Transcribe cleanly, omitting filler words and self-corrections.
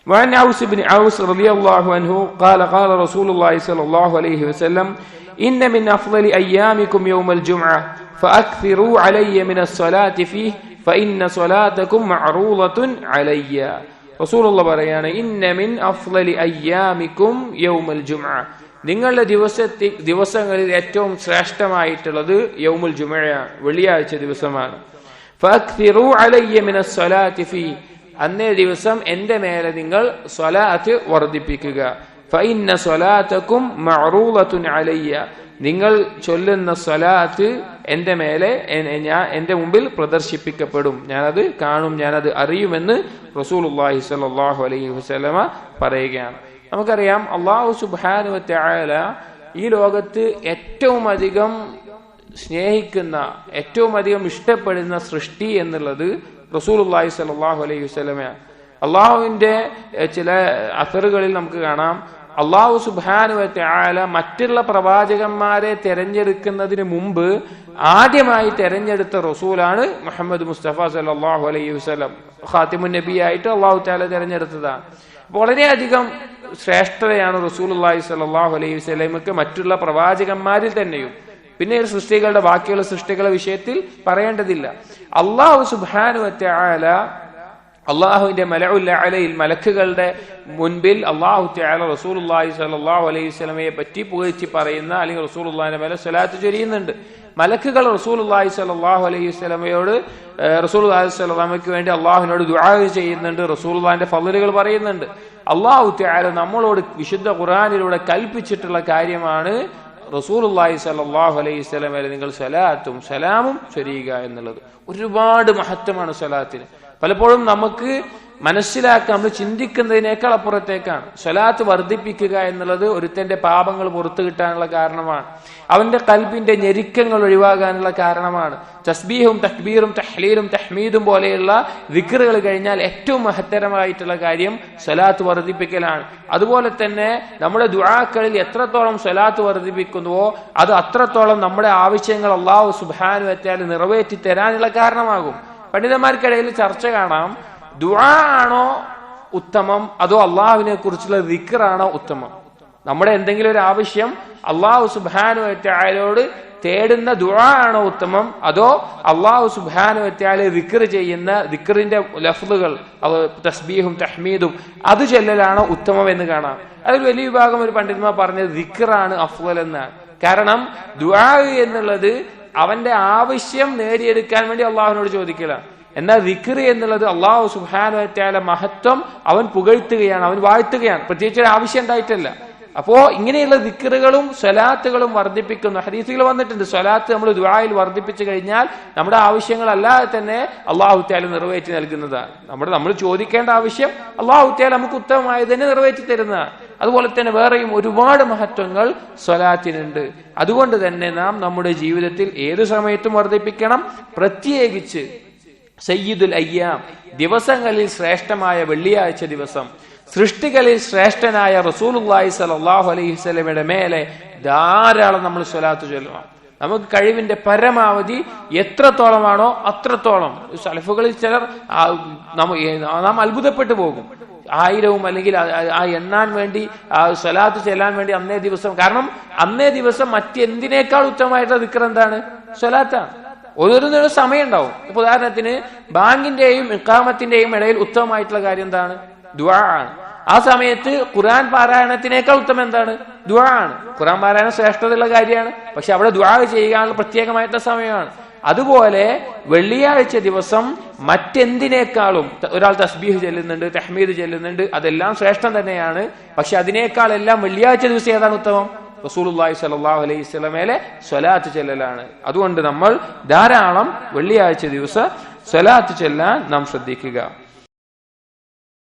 وعن عوس بن عوس رضي الله عنه قال قال رسول الله صلى الله عليه وسلم إن من أفضل أيامكم يوم الجمعة فأكثروا علي من الصلاة فيه فإن صلاتكم معروضة علي. رسول الله പറയാണ് إن من أفضل أيامكم يوم الجمعة, നിങ്ങളുടെ ദിവസങ്ങളിൽ ഏറ്റവും ശ്രേഷ്ഠമായിട്ടുള്ളത് യൗമുൽ ജുമുഅയാണ്, വെള്ളിയാഴ്ച ദിവസമാണ്. ഫഅക്സിറു അലയ്യ മിനസ്സലാത്തി ഫീ, അന്നേ ദിവസം എന്റെ മേലെ നിങ്ങൾ സ്വലാത്ത് വർദ്ധിപ്പിക്കുക. ഫഇന്ന സ്വലാതകും മഅറൂളത്തുൻ അലയ്യ, നിങ്ങൾ ചൊല്ലുന്ന സ്വലാത്ത് എന്റെ മേലെ എന്റെ മുമ്പിൽ പ്രദർശിപ്പിക്കപ്പെടും, ഞാനത് കാണും, ഞാനത് അറിയുമെന്ന് റസൂലുള്ളാഹി സ്വല്ലല്ലാഹു അലൈഹി വസല്ലമ പറയുകയാണ്. നമുക്കറിയാം അല്ലാഹു സുബ്ഹാനഹു വ തആല ഈ ലോകത്ത് ഏറ്റവും അധികം സ്നേഹിക്കുന്ന, ഏറ്റവും അധികം ഇഷ്ടപ്പെടുന്ന സൃഷ്ടി എന്നുള്ളത് റസൂലുള്ളാഹി സ്വല്ലല്ലാഹു അലൈഹി വസല്ലമയാണ്. അള്ളാഹുവിന്റെ ചില അസറുകളിൽ നമുക്ക് കാണാം, അള്ളാഹു സുബ്ഹാനഹു വ തആല മറ്റുള്ള പ്രവാചകന്മാരെ തെരഞ്ഞെടുക്കുന്നതിന് മുമ്പ് ആദ്യമായി തെരഞ്ഞെടുത്ത റസൂലാണ് മുഹമ്മദ് മുസ്തഫ സല്ലല്ലാഹു അലൈഹി വസല്ലം. ഖാതിമുൻ നബിയായിട്ട് അള്ളാഹു തആല തെരഞ്ഞെടുത്തതാണ്. വളരെയധികം ശ്രേഷ്ഠതയാണ് റസൂലുള്ളാഹി സ്വല്ലല്ലാഹു അലൈഹി വസല്ലമക്ക് മറ്റുള്ള പ്രവാചകന്മാരിൽ തന്നെയും. പിന്നെ സൃഷ്ടികളുടെ ബാക്കിയുള്ള സൃഷ്ടികളുടെ വിഷയത്തിൽ പറയേണ്ടതില്ല. അള്ളാഹു സുബ്ഹാനഹു വ തആല അള്ളാഹുവിന്റെ മലഉൽ അലയിൽ മലക്കുകളുടെ മുൻപിൽ അള്ളാഹു തആല റസൂലുള്ളാഹി സ്വല്ലല്ലാഹു അലൈഹി വസല്ലമയെ പറ്റി പുകഴ്ത്തി പറയുന്ന, അല്ലെങ്കിൽ റസൂലുള്ളാഹിന്റെ മേലെ സ്വലാത്ത് ചൊരിയുന്നുണ്ട്. മലക്കുകൾ റസൂലുള്ളാഹി സ്വല്ലല്ലാഹു അലൈഹി വസല്ലമയോട്, റസൂലുള്ളാഹി സ്വല്ലല്ലാഹു അലൈഹി വസല്ലമയ്ക്ക് വേണ്ടി അള്ളാഹുവിനോട് ദുആ ചെയ്യുന്നുണ്ട്, റസൂലുള്ളാഹിന്റെ ഫളലുകൾ പറയുന്നുണ്ട്. അള്ളാഹു തആല നമ്മളോട് വിശുദ്ധ ഖുർആനിലൂടെ കൽപ്പിച്ചിട്ടുള്ള കാര്യമാണ് റസൂലുള്ളാഹി സ്വല്ലല്ലാഹു അലൈഹി വസല്ലമയെ നിങ്ങൾ സ്വലാത്തും സലാമും ചൊരിയുക എന്നുള്ളത്. ഒരുപാട് മഹത്വമാണ് സ്വലാത്തിന്. പലപ്പോഴും നമുക്ക് മനസ്സിലാക്കാൻ, നമ്മൾ ചിന്തിക്കുന്നതിനേക്കാൾ അപ്പുറത്തേക്കാണ്. സ്വലാത്ത് വർദ്ധിപ്പിക്കുക എന്നുള്ളത് ഒരുത്തന്റെ പാപങ്ങൾ പുറത്തു കിട്ടാനുള്ള കാരണമാണ്, അവന്റെ ഖൽബിന്റെ ഞെരുക്കങ്ങൾ ഒഴിവാകാനുള്ള കാരണമാണ്. തസ്ബീഹും തക്ബീറും തഹ്ലീലും തഹ്മീദും പോലെയുള്ള ദിക്റുകൾ കഴിഞ്ഞാൽ ഏറ്റവും മഹത്തരമായിട്ടുള്ള കാര്യം സ്വലാത്ത് വർദ്ധിപ്പിക്കലാണ്. അതുപോലെ തന്നെ നമ്മുടെ ദുആകളിൽ എത്രത്തോളം സ്വലാത്ത് വർദ്ധിപ്പിക്കുന്നുവോ അത് അത്രത്തോളം നമ്മുടെ ആവശ്യങ്ങൾ അല്ലാഹു സുബ്ഹാനഹു വ തആല നിറവേറ്റി തരാനുള്ള കാരണമാകും. പണ്ഡിതന്മാർക്കിടയിൽ ചർച്ച കാണാം, ദുആ ആണോ ഉത്തമം അതോ അള്ളാഹുവിനെ കുറിച്ചുള്ള ദിക്റാണോ ഉത്തമം? നമ്മുടെ എന്തെങ്കിലും ഒരു ആവശ്യം അള്ളാഹു സുബ്ഹാനഹു വ തആലയോട് തേടുന്ന ദുആ ആണോ ഉത്തമം, അതോ അള്ളാഹു സുബ്ഹാനഹു വ തആല ദിക്ർ ചെയ്യുന്ന ദിക്റിന്റെ ലഫ്ളുകൾ, തസ്ബീഹും തഹ്മീദും അത് ചൊല്ലലാണോ ഉത്തമം എന്ന് കാണാം. അതിൽ വലിയ വിഭാഗം ഒരു പണ്ഡിതന്മാർ പറഞ്ഞത് ദിക്റാണ് അഫ്ളൽ എന്നാണ്. കാരണം ദുആ എന്നുള്ളത് അവന്റെ ആവശ്യം നേടിയെടുക്കാൻ വേണ്ടി അള്ളാഹുവിനോട് ചോദിക്കലാണ്. എന്നാൽ ദിക്ർ എന്നുള്ളത് അള്ളാഹു സുബ്ഹാനഹു വ തആല മഹത്വം അവൻ പുകഴ്ത്തുകയാണ്, അവൻ വാഴ്ത്തുകയാണ്, പ്രത്യേകിച്ച് ഒരു ആവശ്യം ഉണ്ടായിട്ടല്ല. അപ്പോ ഇങ്ങനെയുള്ള ദിക്റുകളും സ്വലാത്തുകളും വർദ്ധിപ്പിക്കുന്നു. ഹദീസുകൾ വന്നിട്ടുണ്ട്, സ്വലാത്ത് നമ്മൾ ദുആയിൽ വർദ്ധിപ്പിച്ചു കഴിഞ്ഞാൽ നമ്മുടെ ആവശ്യങ്ങളല്ലാതെ തന്നെ അള്ളാഹു തആല നിറവേറ്റി നൽകുന്നതാണ്. നമ്മൾ ചോദിക്കേണ്ട ആവശ്യം അള്ളാഹു തആല നമുക്ക് ഉത്തമമായി തന്നെ നിറവേറ്റി തരുന്നതാണ്. അതുപോലെ തന്നെ വേറെയും ഒരുപാട് മഹത്വങ്ങൾ സ്വലാത്തിനുണ്ട്. അതുകൊണ്ട് തന്നെ നാം നമ്മുടെ ജീവിതത്തിൽ ഏത് സമയത്തും വർദ്ധിപ്പിക്കണം. പ്രത്യേകിച്ച് സയ്യിദുൽ അയ്യാം, ദിവസങ്ങളിൽ ശ്രേഷ്ഠമായ വെള്ളിയാഴ്ച ദിവസം, സൃഷ്ടികളിൽ ശ്രേഷ്ഠനായ റസൂലുള്ളാഹി സ്വല്ലല്ലാഹു അലൈഹി വസല്ലമയുടെ മേലെ ധാരാളം നമ്മൾ സ്വലാത്ത് ചൊല്ലണം. നമുക്ക് കഴിവിന്റെ പരമാവധി എത്രത്തോളമാണോ അത്രത്തോളം. സലഫുകളിൽ ചിലർ നാം അത്ഭുതപ്പെട്ടു പോകും. 1000 അല്ലെങ്കിൽ ആ എണ്ണാൻ വേണ്ടി, സ്വലാത്ത് ചെല്ലാൻ വേണ്ടി അന്നേ ദിവസം, കാരണം അന്നേ ദിവസം മറ്റെന്തിനേക്കാൾ ഉത്തമമായിട്ടുള്ള ദിക്ർ എന്താണ്? സ്വലാത്താണ്. ഓരോന്നിനും സമയം ഉണ്ടാവും. ഇപ്പൊ ഉദാഹരണത്തിന് ബാങ്കിന്റെയും ഇഖാമത്തിന്റെയും ഇടയിൽ ഉത്തമമായിട്ടുള്ള കാര്യം എന്താണ്? ദുആ ആണ്. ആ സമയത്ത് ഖുർആൻ പാരായണത്തിനേക്കാൾ ഉത്തമം എന്താണ്? ദുആ ആണ്. ഖുർആൻ പാരായണം ശ്രേഷ്ഠതയുള്ള കാര്യമാണ്, പക്ഷെ അവിടെ ദുആ ചെയ്യാനുള്ള പ്രത്യേകമായിട്ടുള്ള സമയമാണ്. അതുപോലെ വെള്ളിയാഴ്ച ദിവസം മറ്റെന്തിനേക്കാളും ഒരാൾ തസ്ബീഹ് ചെല്ലുന്നുണ്ട്, തഹ്മീദ് ചെല്ലുന്നുണ്ട്, അതെല്ലാം ശ്രേഷ്ഠം തന്നെയാണ്. പക്ഷെ അതിനേക്കാൾ എല്ലാം വെള്ളിയാഴ്ച ദിവസം ഏതാണ് ഉത്തമം? റസൂലുള്ളാഹി സ്വല്ലല്ലാഹു അലൈഹി വസല്ലമയിലെ സ്വലാത്ത് ചെല്ലലാണ്. അതുകൊണ്ട് നമ്മൾ ധാരാളം വെള്ളിയാഴ്ച ദിവസം സ്വലാത്ത് ചെല്ലാൻ നാം ശ്രദ്ധിക്കുക.